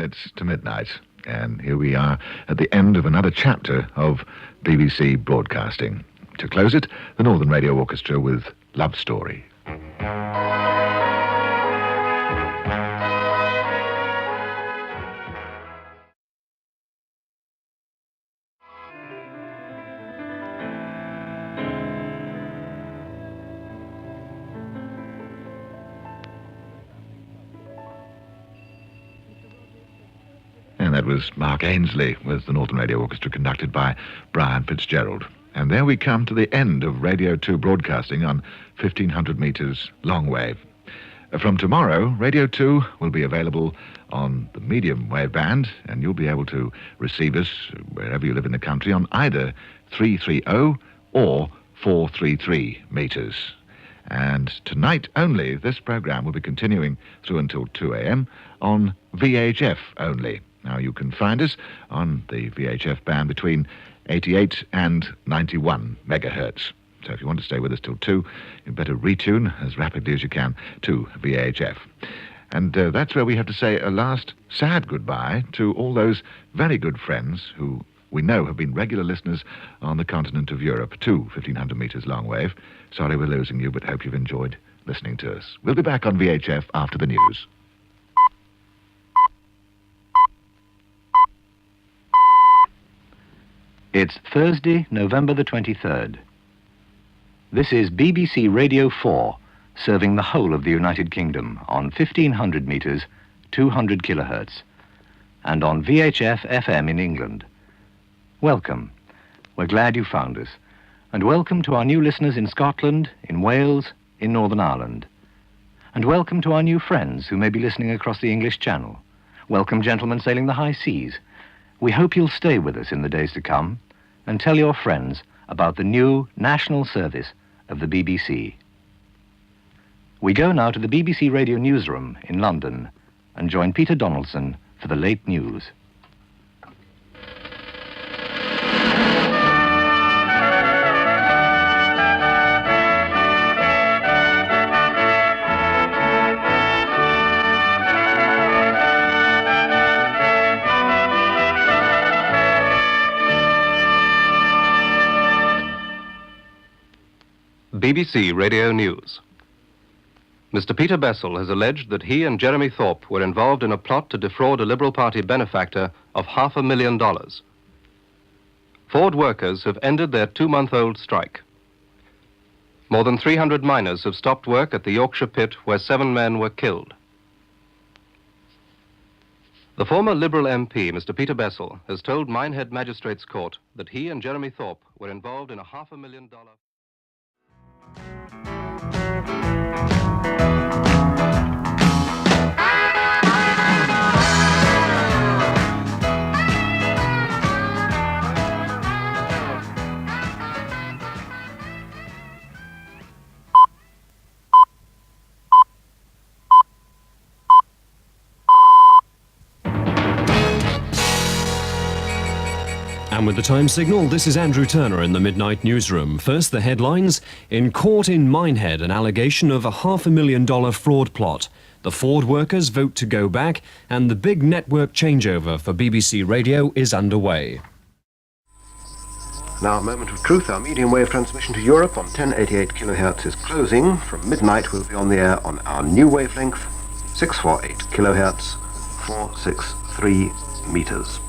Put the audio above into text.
minutes to midnight, and here we are at the end of another chapter of BBC broadcasting. To close it, the Northern Radio Orchestra with Love Story. And that was Mark Ainsley with the Northern Radio Orchestra, conducted by Brian Fitzgerald. And there we come to the end of Radio 2 broadcasting on 1500 metres long wave. From tomorrow, Radio 2 will be available on the medium wave band, and you'll be able to receive us wherever you live in the country on either 330 or 433 metres. And tonight only, this programme will be continuing through until 2 a.m. on VHF only. Now, you can find us on the VHF band between 88 and 91 megahertz. So if you want to stay with us till 2, you'd better retune as rapidly as you can to VHF. And that's where we have to say a last sad goodbye to all those very good friends who we know have been regular listeners on the continent of Europe to 1500 metres long wave. Sorry we're losing you, but hope you've enjoyed listening to us. We'll be back on VHF after the news. It's Thursday, November the 23rd. This is BBC Radio 4, serving the whole of the United Kingdom on 1500 metres, 200 kilohertz, and on VHF FM in England. Welcome. We're glad you found us. And welcome to our new listeners in Scotland, in Wales, in Northern Ireland. And welcome to our new friends who may be listening across the English Channel. Welcome, gentlemen sailing the high seas. We hope you'll stay with us in the days to come and tell your friends about the new national service of the BBC. We go now to the BBC Radio Newsroom in London and join Peter Donaldson for the late news. BBC Radio News. Mr. Peter Bessel has alleged that he and Jeremy Thorpe were involved in a plot to defraud a Liberal Party benefactor of $500,000. Ford workers have ended their 2-month-old strike. More than 300 miners have stopped work at the Yorkshire pit where 7 men were killed. The former Liberal MP, Mr. Peter Bessel, has told Minehead Magistrates Court that he and Jeremy Thorpe were involved in a $500,000... And with the time signal, this is Andrew Turner in the Midnight Newsroom. First, the headlines. In court in Minehead, an allegation of a $500,000 fraud plot. The Ford workers vote to go back, and the big network changeover for BBC Radio is underway. Now, a moment of truth. Our medium wave transmission to Europe on 1088 kilohertz is closing. From midnight, we'll be on the air on our new wavelength, 648 kilohertz, 463 meters.